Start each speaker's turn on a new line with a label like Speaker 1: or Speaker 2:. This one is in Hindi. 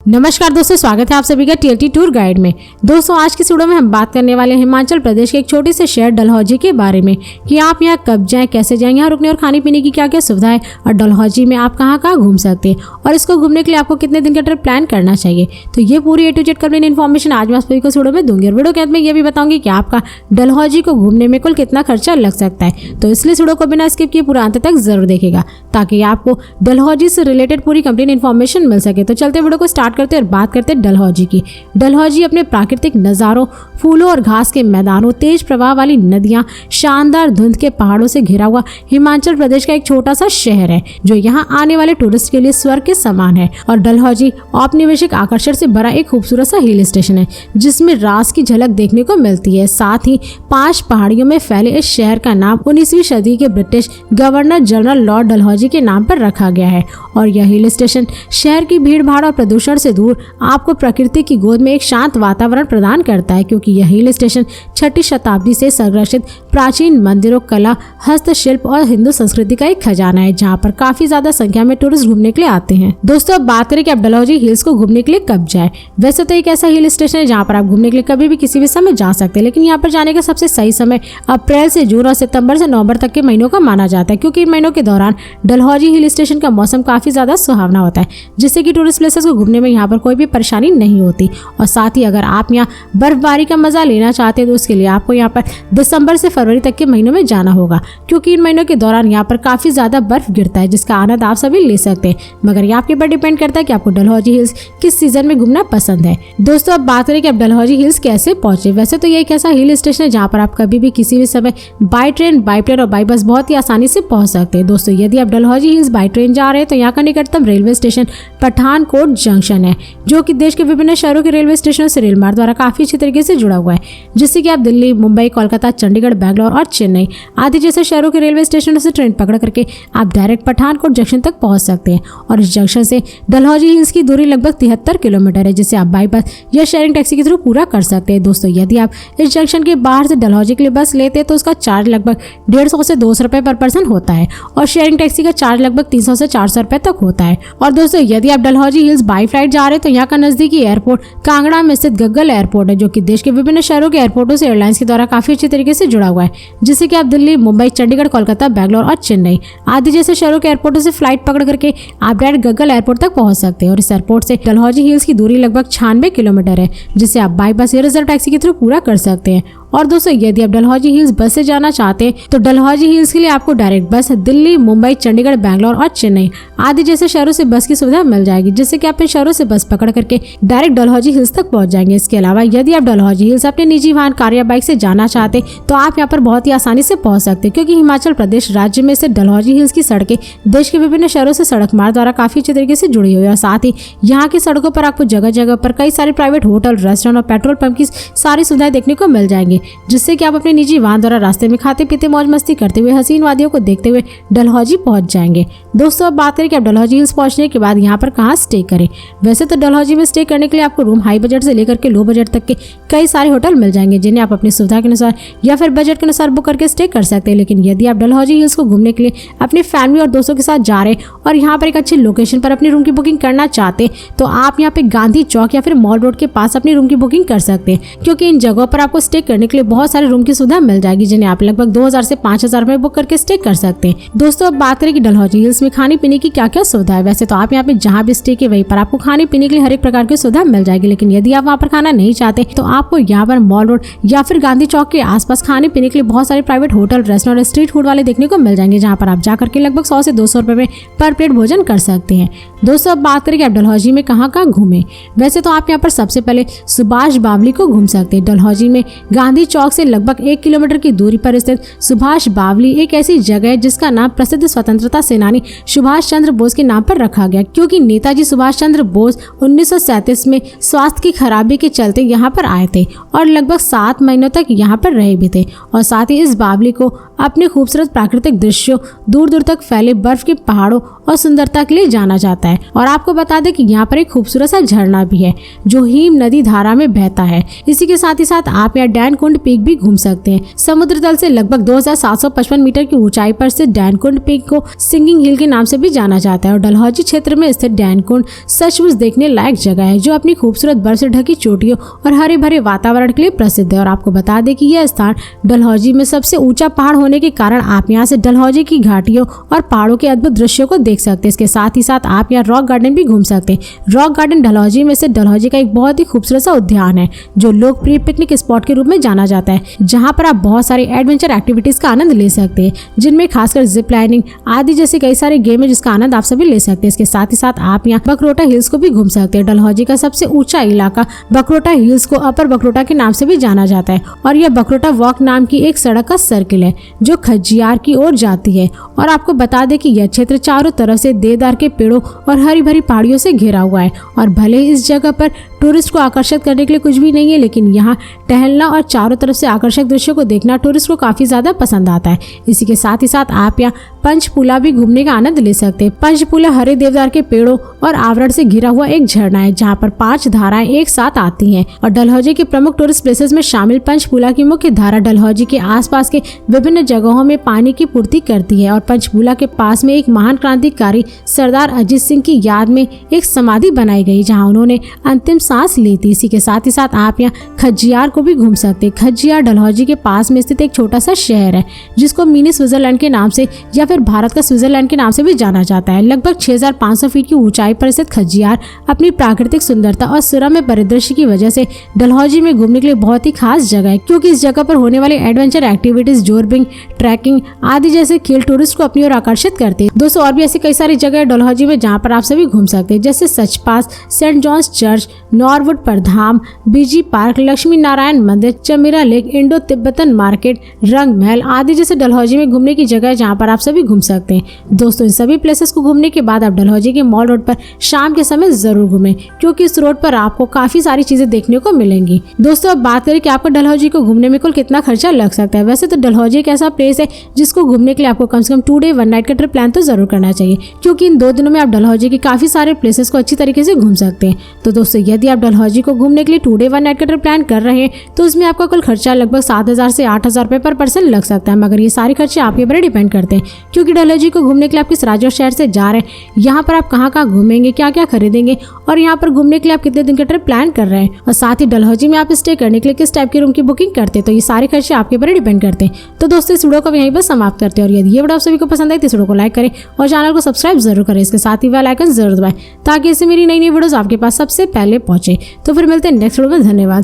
Speaker 1: नमस्कार दोस्तों, स्वागत है आप सभी का टीएलटी टूर गाइड में। दोस्तों आज की वीडियो में हम बात करने वाले हैं हिमाचल प्रदेश के एक छोटे से शहर डलहौजी के बारे में कि आप यहाँ कब जाएं, कैसे जाएं, यहाँ रुकने और खाने पीने की क्या क्या सुविधा है और डलहौजी में आप कहाँ कहाँ घूम सकते हैं और इसको घूमने के लिए आपको कितने दिन का ट्रिप प्लान करना चाहिए। तो ये पूरी A to Z complete information आज मैं आप सभी को वीडियो में दूंगी और वीडियो के अंत में ये भी बताऊंगी कि आपका डलहौजी को घूमने में कुल कितना खर्चा लग सकता है। तो इसलिए वीडियो को बिना स्किप किए पूरा अंत तक जरूर देखेगा ताकि आपको डलहौजी से रिलेटेड पूरी कंप्लीट इन्फॉर्मेशन मिल सके। तो चलते वीडियो को स्टार्ट करते और बात करते डलहौजी की। डलहौजी अपने प्राकृतिक नज़ारों, फूलों और घास के मैदानों, तेज प्रवाह वाली नदियां, शानदार धुंध के पहाड़ों से घिरा हुआ हिमाचल प्रदेश का एक छोटा सा शहर है जो यहाँ आने वाले टूरिस्ट के लिए स्वर्ग के समान है। और डलहौजी औपनिवेशिक आकर्षण से भरा एक खूबसूरत सा हिल स्टेशन है जिसमें रास की झलक देखने को मिलती है। साथ ही 5 पहाड़ियों में फैले इस शहर का नाम 19वीं सदी के British governor general Lord Dalhousie के नाम पर रखा गया है। और यह हिल स्टेशन शहर की भीड़ भाड़ और प्रदूषण से दूर आपको प्रकृति की गोद में एक शांत वातावरण प्रदान करता है, क्योंकि यह हिल स्टेशन 6वीं शताब्दी से संरक्षित प्राचीन मंदिरों, कला, हस्तशिल्प और हिंदू संस्कृति का एक खजाना है जहाँ पर काफी ज्यादा संख्या में टूरिस्ट घूमने के लिए आते हैं। दोस्तों अब बात करें कि आप डलहौजी हिल्स को घूमने के लिए कब जाए। वैसे तो एक ऐसा हिल स्टेशन है जहाँ पर आप घूमने के लिए कभी भी किसी भी समय जा सकते हैं, लेकिन यहाँ पर जाने का सबसे सही समय अप्रैल से जून और सितंबर से नवंबर तक के महीनों का माना जाता है, क्योंकि इन महीनों के दौरान डलहौजी हिल स्टेशन का मौसम काफी ज्यादा सुहावना होता है, जिससे कि टूरिस्ट प्लेसेस को घूमने में यहाँ पर कोई भी परेशानी नहीं होती। और साथ ही अगर आप यहाँ बर्फबारी का मजा लेना चाहते हैं तो उसके लिए आपको यहाँ पर दिसंबर से फरवरी तक के महीनों में जाना होगा, क्योंकि इन महीनों के दौरान यहाँ पर काफी ज्यादा बर्फ गिरता है जिसका आनंद आप सभी ले सकते हैं। मगर ये आपके ऊपर डिपेंड करता है कि आपको डलहौजी हिल्स किस सीजन में घूमना पसंद है। दोस्तों अब बात करें कि आप डलहौजी हिल्स कैसे पहुंचे। वैसे तो ये एक ऐसा हिल स्टेशन है जहाँ पर आप कभी भी किसी भी समय बाई ट्रेन, बाई प्लेन और बाई बस बहुत ही आसानी से पहुंच सकते हैं। दोस्तों यदि आप डलहौजी हिल्स बाई ट्रेन जा रहे हैं तो यहाँ का निकटतम रेलवे स्टेशन पठानकोट जंक्शन है, जो कि देश के विभिन्न शहरों के रेलवे स्टेशनों से रेलमार्ग द्वारा काफी अच्छी तरीके से जुड़ा हुआ है, जिससे कि आप दिल्ली, मुंबई, कोलकाता, चंडीगढ़, बैंगलोर और चेन्नई आदि जैसे शहरों के रेलवे स्टेशनों से ट्रेन पकड़ करके आप डायरेक्ट पठानकोट जंक्शन तक पहुंच सकते हैं। और इस जंक्शन से डलहौजी हिल्स की दूरी लगभग 73 किलोमीटर है, जिसे आप बाई बस या शेयरिंग टैक्सी के थ्रू पूरा कर सकते हैं। दोस्तों यदि आप इस जंक्शन के बाहर से डलहौजी के लिए बस लेते हैं तो उसका चार्ज लगभग 150 से 200 रुपए पर पर्सन होता है और शेयरिंग टैक्सी का चार्ज लगभग 300 से 400 रुपए तक होता है। और दोस्तों यदि आप डलहौजी हिल्स बाई फ्लाइट जा रहे हैं तो यहाँ का नजदीकी एयरपोर्ट कांगड़ा में स्थित गग्गल एयरपोर्ट है, जो कि देश के विभिन्न शहरों के एयरपोर्टों से एयरलाइंस के द्वारा काफी अच्छी तरीके से जुड़ा हुआ है, जिससे कि आप दिल्ली, मुंबई, चंडीगढ़, कोलकाता, बैंगलोर और चेन्नई आदि जैसे शहरों के एयरपोर्टों से फ्लाइट पकड़ करके आप डायरेक्ट गग्गल एयरपोर्ट तक पहुंच सकते हैं। और इस एयरपोर्ट से डलहौजी हिल्स की दूरी लगभग 96 किलोमीटर है, जिसे आप बाई बस या रिजर्व टैक्सी के थ्रू पूरा कर सकते हैं। और दोस्तों यदि आप डलहौजी हिल्स बस से जाना चाहते हैं तो डलहौजी हिल्स के लिए आपको डायरेक्ट बस दिल्ली, मुंबई, चंडीगढ़, बैंगलोर और चेन्नई आदि जैसे शहरों से बस की सुविधा मिल जाएगी, जिससे कि आप इन शहरों से बस पकड़ करके डायरेक्ट डलहौजी हिल्स तक पहुंच जाएंगे। इसके अलावा यदि आप डलहौजी हिल्स अपने निजी वाहन, कार या बाइक से जाना चाहते तो आप यहाँ पर बहुत ही आसानी से पहुंच सकते हैं, क्योंकि हिमाचल प्रदेश राज्य में से डलहौजी हिल्स की सड़कें देश के विभिन्न शहरों से सड़क मार्ग द्वारा काफी अच्छे तरीके से जुड़ी हुई है। और साथ ही यहाँ की सड़कों पर आपको जगह जगह पर कई सारे प्राइवेट होटल, रेस्टोरेंट और पेट्रोल पंप की सारी सुविधाएं देखने को मिल जाएंगी, जिससे कि आप अपने निजी वाहन द्वारा रास्ते में खाते पीते मौज मस्ती करते हुए हसीन वादियों को देखते हुए डलहौजी पहुंच जाएंगे। दोस्तों अब बात करें कि आप डलहौजी हिल्स पहुंचने के बाद यहाँ पर कहाँ स्टे करें। वैसे तो डलहौजी में स्टे करने के लिए आपको रूम हाई बजट से लेकर के लो बजट तक के कई सारे होटल मिल जाएंगे, जिन्हें आप अपनी सुविधा के अनुसार या फिर बजट के अनुसार बुक करके स्टे कर सकते हैं। लेकिन यदि आप डलहौजी हिल्स को घूमने के लिए अपनी फैमिली और दोस्तों के साथ जा रहे हैं और यहाँ पर एक अच्छी लोकेशन पर अपनी रूम की बुकिंग करना चाहते हैं तो आप यहाँ पे गांधी चौक या फिर मॉल रोड के पास अपनी रूम की बुकिंग कर सकते हैं, क्योंकि इन जगहों पर आपको स्टे करने के लिए बहुत सारे रूम की सुविधा मिल जाएगी, जिन्हें आप लगभग 2000 से 5000 में बुक करके स्टे कर सकते हैं। दोस्तों अब बात करें कि डलहौजी हिल्स में खाने पीने की क्या क्या सुविधा है। वैसे तो आप यहाँ पे जहाँ भी स्टे के वहीं पर आपको खाने पीने के लिए हर एक प्रकार की सुविधा मिल जाएगी, लेकिन यदि आप वहाँ पर खाना नहीं चाहते तो आपको यहाँ पर मॉल रोड या फिर गांधी चौक के आसपास खाने पीने के लिए बहुत सारे private hotel, restaurant, street food वाले देखने को मिल जाएंगे, जहाँ पर आप जाकर के लगभग 100 से 200 रुपए में पर प्लेट भोजन कर सकते हैं। दोस्तों अब बात करें कि आप डलहौजी में कहाँ कहाँ घूमें। वैसे तो आप यहाँ पर सबसे पहले सुभाष बावली को घूम सकते हैं। डलहौजी में गांधी चौक से लगभग 1 किलोमीटर की दूरी पर स्थित सुभाष बावली एक ऐसी जगह है जिसका नाम प्रसिद्ध स्वतंत्रता सेनानी सुभाष चंद्र बोस के नाम पर रखा गया, क्योंकि नेताजी सुभाष चंद्र बोस 1937 में स्वास्थ्य की खराबी के चलते यहाँ पर आए थे और लगभग 7 महीनों तक यहाँ पर रहे भी थे। और साथ ही इस बावली को अपने खूबसूरत प्राकृतिक दृश्यों, दूर दूर तक फैले बर्फ के पहाड़ों और सुंदरता के लिए जाना जाता है। और आपको बता दें कि यहाँ पर एक खूबसूरत सा झरना भी है जो हीम नदी धारा में बहता है। इसी के साथ ही साथ आप यहाँ डैन डैनकुंड पीक भी घूम सकते हैं। समुद्र तल से लगभग 2755 मीटर की ऊंचाई पर स्थित डैनकुंड पीक को सिंगिंग हिल के नाम से भी जाना जाता है और डलहौजी क्षेत्र में स्थित डैनकुंड सचमुच देखने लायक जगह है, जो अपनी खूबसूरत बर्फ से ढकी चोटियों और हरे भरे वातावरण के लिए प्रसिद्ध है। और आपको बता दें कि यह स्थान डलहौजी में सबसे ऊंचा पहाड़ होने के कारण आप यहाँ से डलहौजी की घाटियों और पहाड़ों के अद्भुत दृश्यों को देख सकते हैं। इसके साथ ही साथ आप यहाँ रॉक गार्डन भी घूम सकते हैं। रॉक गार्डन डलहौजी में से डलहौजी का एक बहुत ही खूबसूरत सा उद्यान है, जो लोकप्रिय पिकनिक स्पॉट के रूप में जाना जाता है, जहाँ पर आप बहुत सारी एडवेंचर एक्टिविटीज का आनंद ले सकते हैं, जिनमें खासकर जिप लाइनिंग आदि जैसे कई सारे गेम है, जिसका आनंद आप सभी ले सकते हैं। इसके साथ ही साथ आप यहाँ बकरोटा हिल्स को भी घूम सकते हैं। डलहौजी का सबसे ऊंचा इलाका बकरोटा हिल्स को अपर बकरोटा के नाम से भी जाना जाता है और यह बकरोटा वॉक नाम की एक सड़क का सर्किल है, जो खज्जियार की ओर जाती है। और आपको बता दें कि यह क्षेत्र चारों तरफ से देवदार के पेड़ों और हरी भरी पहाड़ियों से घिरा हुआ है और भले ही इस जगह पर टूरिस्ट को आकर्षित करने के लिए कुछ भी नहीं है, लेकिन यहाँ टहलना और चारों तरफ से आकर्षक दृश्यों को देखना टूरिस्ट को काफी ज्यादा पसंद आता है। इसी के साथ ही साथ आप यहाँ पंचपूला भी घूमने का आनंद ले सकते हैं। पंचपूला हरे देवदार के पेड़ों और आवरण से घिरा हुआ एक झरना है, जहाँ पर 5 धाराएं एक साथ आती हैं और डलहौजी के प्रमुख टूरिस्ट प्लेसेस में शामिल पंचपूला की मुख्य धारा डलहौजी के आसपास के विभिन्न जगहों में पानी की पूर्ति करती है और पंचपूला के पास में एक महान क्रांतिकारी सरदार अजीत सिंह की याद में एक समाधि बनाई गई, जहाँ उन्होंने अंतिम सांस ली थी। इसी के साथ ही साथ आप यहाँ खज्जियार को भी घूम सकते हैं। खज्जियार डलहौजी के पास में स्थित एक छोटा सा शहर है, जिसको मिनी स्विट्जरलैंड के नाम से या फिर भारत का स्विट्जरलैंड के नाम से भी जाना जाता है। लगभग 6500 फीट की ऊंचाई पर स्थित खज्जियार अपनी प्राकृतिक सुंदरता और सुरम्य परिदृश्य की वजह से डलहौजी में घूमने के लिए बहुत ही खास जगह है, क्योंकि इस जगह पर होने वाले एडवेंचर एक्टिविटीज, जोरबिंग, ट्रैकिंग आदि जैसे खेल टूरिस्ट को अपनी ओर आकर्षित करते हैं। दोस्तों, और भी ऐसी कई सारी जगह है डलहौजी में जहाँ पर आप सभी घूम सकते हैं, जैसे सचपास, सेंट जॉन्स चर्च, नॉरवुड परधाम, बीजी पार्क, लक्ष्मी नारायण मंदिर, Chamera lake, Indo Tibetan market, रंग महल आदि जैसे डलहौजी में घूमने की जगह है, जहाँ पर आप सभी घूम सकते हैं। दोस्तों, इन सभी प्लेसेस को घूमने के बाद आप डलहौजी के मॉल रोड पर शाम के समय जरूर घूमें, क्योंकि इस रोड पर आपको काफी सारी चीजें देखने को मिलेंगी। दोस्तों, अब बात करें कि आपको डलहौजी को घूमने में कुल कितना खर्चा लग सकता है। वैसे तो डलहौजी एक ऐसा प्लेस है जिसको घूमने के लिए आपको कम से कम 2 डे 1 नाइट का ट्रिप प्लान तो जरूर करना चाहिए, क्योंकि इन 2 दिनों में आप डलहौजी के काफी सारे प्लेसेस को अच्छी तरीके से घूम सकते हैं। तो दोस्तों, यदि आप डलहौजी को घूमने के लिए 2 डे 1 नाइट का ट्रिप प्लान कर रहे हैं, तो उसमें आपका कुल खर्चा लगभग 7000 से 8000 रुपए पर पर्सन लग सकता है। मगर ये सारे खर्चे आपके ऊपर डिपेंड करते हैं, क्योंकि डलहौजी को घूमने के लिए आप किस राज्य और शहर से जा रहे हैं, यहाँ पर आप कहाँ कहाँ घूमेंगे, क्या क्या खरीदेंगे और यहाँ पर घूमने के लिए आप कितने दिन का ट्रिप प्लान कर रहे हैं, और साथ ही डलहौजी में आप स्टे करने के लिए किस टाइप के रूम की बुकिंग करते हैं। तो ये सारे खर्चे आपके ऊपर डिपेंड करते हैं। तो दोस्तों, इस वीडियो को यहीं पर समाप्त करते हैं और यदि ये वीडियो आप सभी को पसंद आए तो इस वीडियो को लाइक करें और चैनल को सब्सक्राइब जरूर करें। इसके साथ ही बेल आइकन जरूर दबाएं, ताकि इससे मेरी नई नई वीडियोस आपके पास सबसे पहले पहुंचे। तो फिर मिलते हैं नेक्स्ट वीडियो में। धन्यवाद।